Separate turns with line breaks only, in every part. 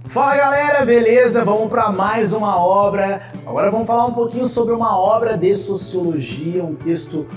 Fala galera, beleza? Vamos para mais uma obra. Agora vamos falar um pouquinho sobre uma obra de sociologia, um texto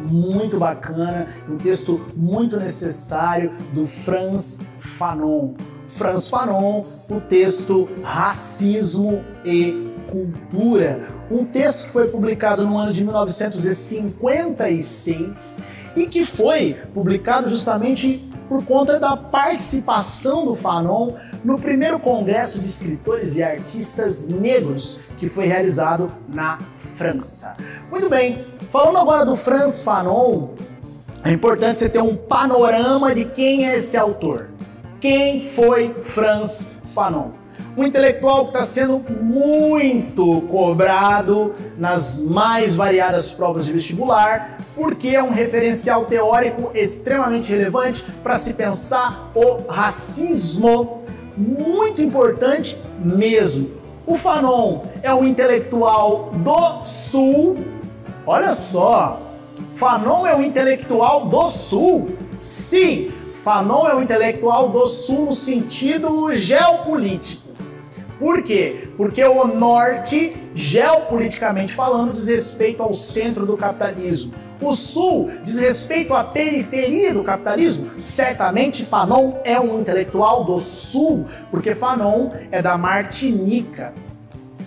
muito bacana, um texto muito necessário do Frantz Fanon. Frantz Fanon, o texto Racismo e Cultura. Um texto que foi publicado no ano de 1956 e que foi publicado justamente por conta da participação do Fanon no primeiro Congresso de Escritores e Artistas Negros, que foi realizado na França. Muito bem, falando agora do Frantz Fanon, é importante você ter um panorama de quem é esse autor. Quem foi Frantz Fanon? Um intelectual que está sendo muito cobrado nas mais variadas provas de vestibular, porque é um referencial teórico extremamente relevante para se pensar o racismo, muito importante mesmo. O Fanon é um intelectual do Sul, olha só, Fanon é um intelectual do Sul, sim, Fanon é um intelectual do Sul no sentido geopolítico. Por quê? Porque o Norte, geopoliticamente falando, diz respeito ao centro do capitalismo. O Sul diz respeito à periferia do capitalismo. Certamente Fanon é um intelectual do Sul, porque Fanon é da Martinica.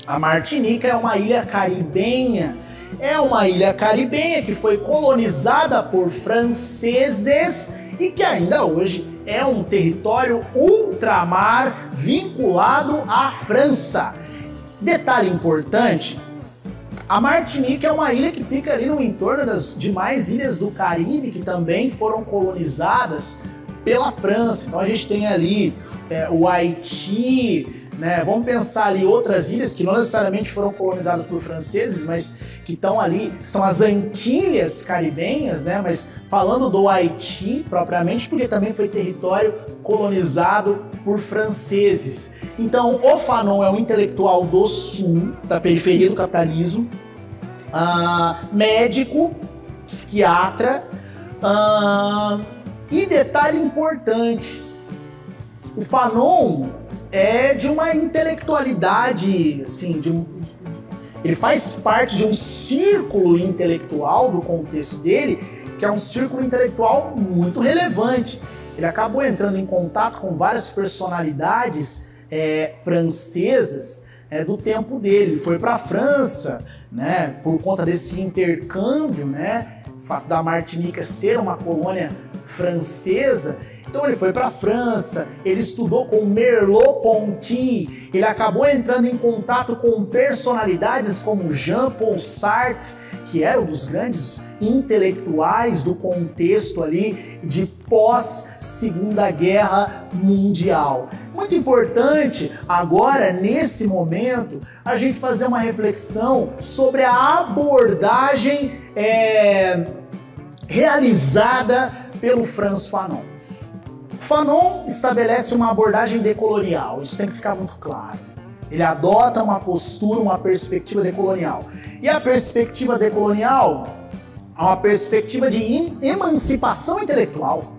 A Martinica é uma ilha caribenha. É uma ilha caribenha que foi colonizada por franceses e que ainda hoje é um território ultramar vinculado à França. Detalhe importante, a Martinica é uma ilha que fica ali no entorno das demais ilhas do Caribe que também foram colonizadas pela França. Então a gente tem ali o Haiti, né? Vamos pensar ali outras ilhas que não necessariamente foram colonizadas por franceses, mas que estão ali, que são as Antilhas caribenhas, né? Mas falando do Haiti propriamente, porque também foi território colonizado por franceses. Então o Fanon é um intelectual do Sul, da periferia do capitalismo, médico, psiquiatra, e detalhe importante, o Fanon é de uma intelectualidade, assim, ele faz parte de um círculo intelectual do contexto dele, que é um círculo intelectual muito relevante. Ele acabou entrando em contato com várias personalidades francesas do tempo dele. Ele foi para a França, né, por conta desse intercâmbio, né, o fato da Martinica ser uma colônia francesa. Então ele foi para a França, ele estudou com Merleau-Ponty, ele acabou entrando em contato com personalidades como Jean-Paul Sartre, que era um dos grandes intelectuais do contexto ali de pós-Segunda Guerra Mundial. Muito importante agora, nesse momento, a gente fazer uma reflexão sobre a abordagem realizada pelo Frantz Fanon. Fanon estabelece uma abordagem decolonial, isso tem que ficar muito claro. Ele adota uma postura, uma perspectiva decolonial. E a perspectiva decolonial é uma perspectiva de emancipação intelectual.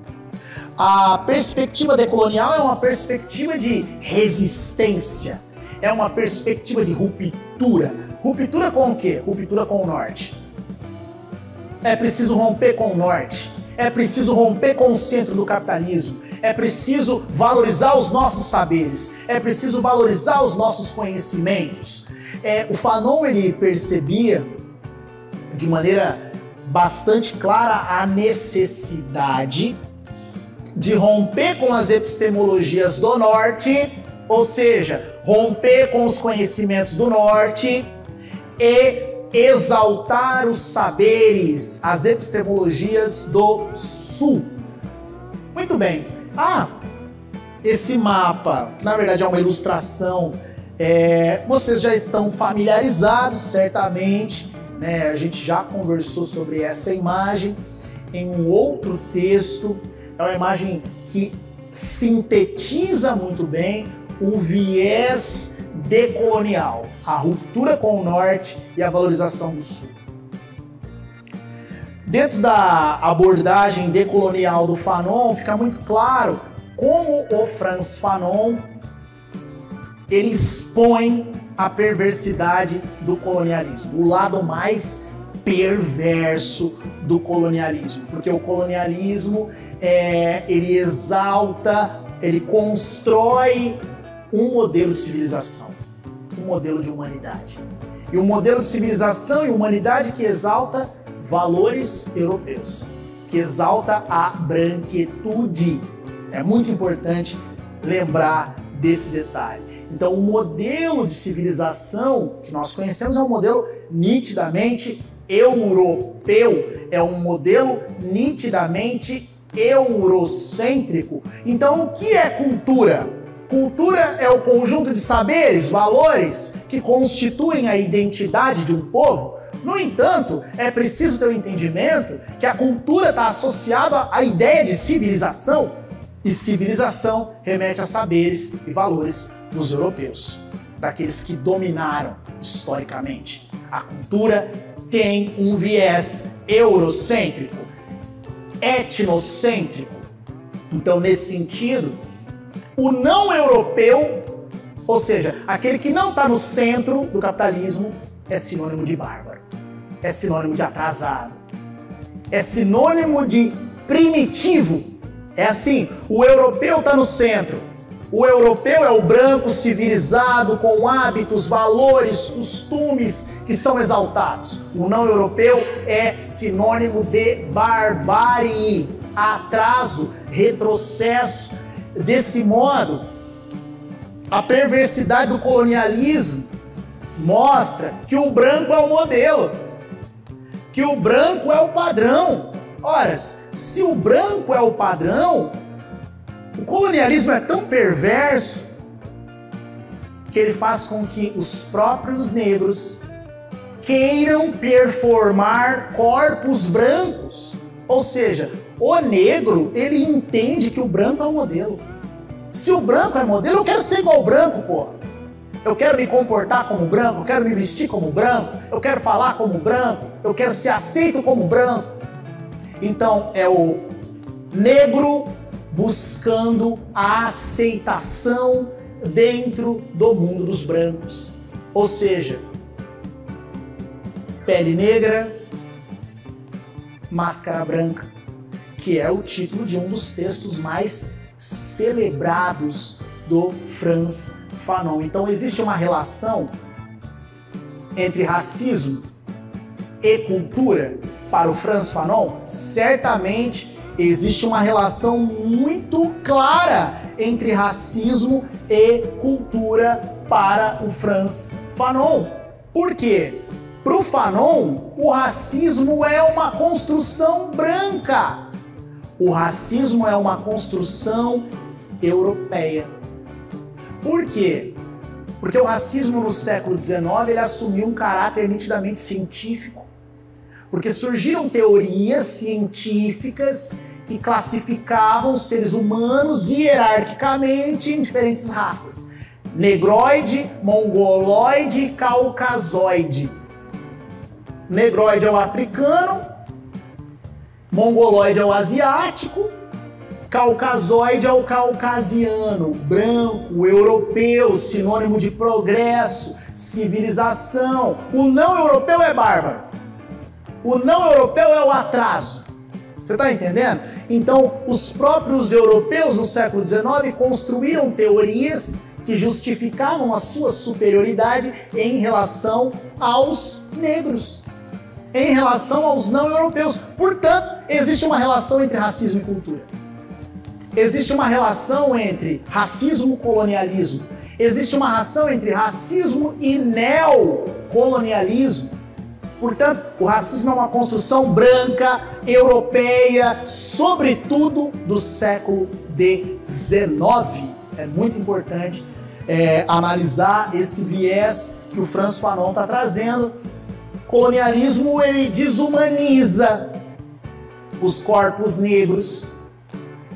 A perspectiva decolonial é uma perspectiva de resistência, é uma perspectiva de ruptura. Ruptura com o quê? Ruptura com o Norte. É preciso romper com o Norte. É preciso romper com o centro do capitalismo. É preciso valorizar os nossos saberes. É preciso valorizar os nossos conhecimentos. O Fanon, ele percebia de maneira bastante clara a necessidade de romper com as epistemologias do Norte, ou seja, romper com os conhecimentos do Norte e exaltar os saberes, as epistemologias do Sul. Muito bem. Esse mapa, que na verdade é uma ilustração, vocês já estão familiarizados, certamente, né? A gente já conversou sobre essa imagem em um outro texto. É uma imagem que sintetiza muito bem o viés decolonial, a ruptura com o Norte e a valorização do Sul. Dentro da abordagem decolonial do Fanon, fica muito claro como o Frantz Fanon ele expõe a perversidade do colonialismo, o lado mais perverso do colonialismo, porque o colonialismo ele exalta, ele constrói um modelo de civilização, um modelo de humanidade. E um modelo de civilização e humanidade que exalta valores europeus, que exalta a branquitude. É muito importante lembrar desse detalhe. Então, o modelo de civilização que nós conhecemos é um modelo nitidamente europeu, é um modelo nitidamente eurocêntrico. Então, o que é cultura? Cultura é o conjunto de saberes, valores que constituem a identidade de um povo. No entanto, é preciso ter o entendimento que a cultura está associada à ideia de civilização. E civilização remete a saberes e valores dos europeus, daqueles que dominaram historicamente. A cultura tem um viés eurocêntrico, etnocêntrico. Então, nesse sentido, o não europeu, ou seja, aquele que não está no centro do capitalismo, é sinônimo de bárbaro, é sinônimo de atrasado, é sinônimo de primitivo. É assim, o europeu está no centro. O europeu é o branco civilizado, com hábitos, valores, costumes que são exaltados. O não europeu é sinônimo de barbárie, atraso, retrocesso. Desse modo, a perversidade do colonialismo mostra que o branco é o modelo, que o branco é o padrão. Ora, se o branco é o padrão, o colonialismo é tão perverso que ele faz com que os próprios negros queiram performar corpos brancos. Ou seja, o negro, ele entende que o branco é o modelo. Se o branco é modelo, eu quero ser igual ao branco, porra. Eu quero me comportar como branco, eu quero me vestir como branco, eu quero falar como branco, eu quero ser aceito como branco. Então, é o negro buscando a aceitação dentro do mundo dos brancos. Ou seja, pele negra, máscara branca, que é o título de um dos textos mais celebrados do Frantz Fanon. Então, existe uma relação entre racismo e cultura. Para o Frantz Fanon, certamente existe uma relação muito clara entre racismo e cultura para o Frantz Fanon. Por quê? Para o Fanon, o racismo é uma construção branca. O racismo é uma construção europeia. Por quê? Porque o racismo no século XIX ele assumiu um caráter nitidamente científico. Porque surgiram teorias científicas que classificavam seres humanos hierarquicamente em diferentes raças. Negroide, mongoloide e caucasoide. Negroide é o africano, mongoloide é o asiático, caucasoide é o caucasiano, branco, europeu, sinônimo de progresso, civilização. O não europeu é bárbaro. O não europeu é o atraso. Você está entendendo? Então, os próprios europeus no século XIX construíram teorias que justificavam a sua superioridade em relação aos negros, em relação aos não europeus. Portanto, existe uma relação entre racismo e cultura. Existe uma relação entre racismo e colonialismo. Existe uma relação entre racismo e neocolonialismo. Portanto, o racismo é uma construção branca, europeia, sobretudo do século XIX. É muito importante analisar esse viés que o Frantz Fanon está trazendo. O colonialismo ele desumaniza os corpos negros.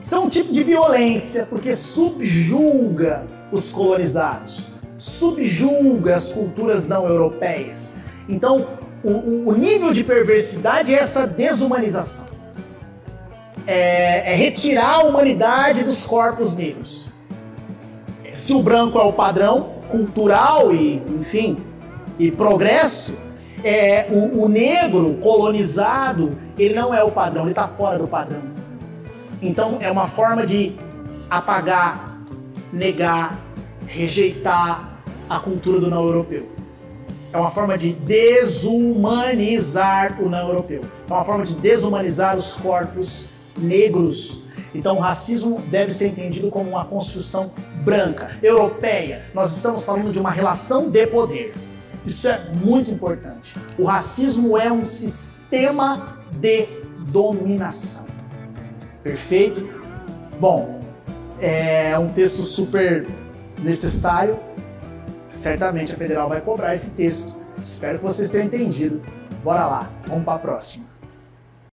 Isso é um tipo de violência, porque subjuga os colonizados, subjuga as culturas não europeias. Então, o nível de perversidade é essa desumanização. É retirar a humanidade dos corpos negros. Se o branco é o padrão, cultural e, enfim, e progresso, o negro colonizado, ele não é o padrão, ele está fora do padrão. Então é uma forma de apagar, negar, rejeitar a cultura do não europeu. É uma forma de desumanizar o não europeu. É uma forma de desumanizar os corpos negros. Então o racismo deve ser entendido como uma construção branca, europeia. Nós estamos falando de uma relação de poder. Isso é muito importante. O racismo é um sistema de dominação. Perfeito? Bom, é um texto super necessário. Certamente a Federal vai cobrar esse texto. Espero que vocês tenham entendido. Bora lá, vamos para a próxima.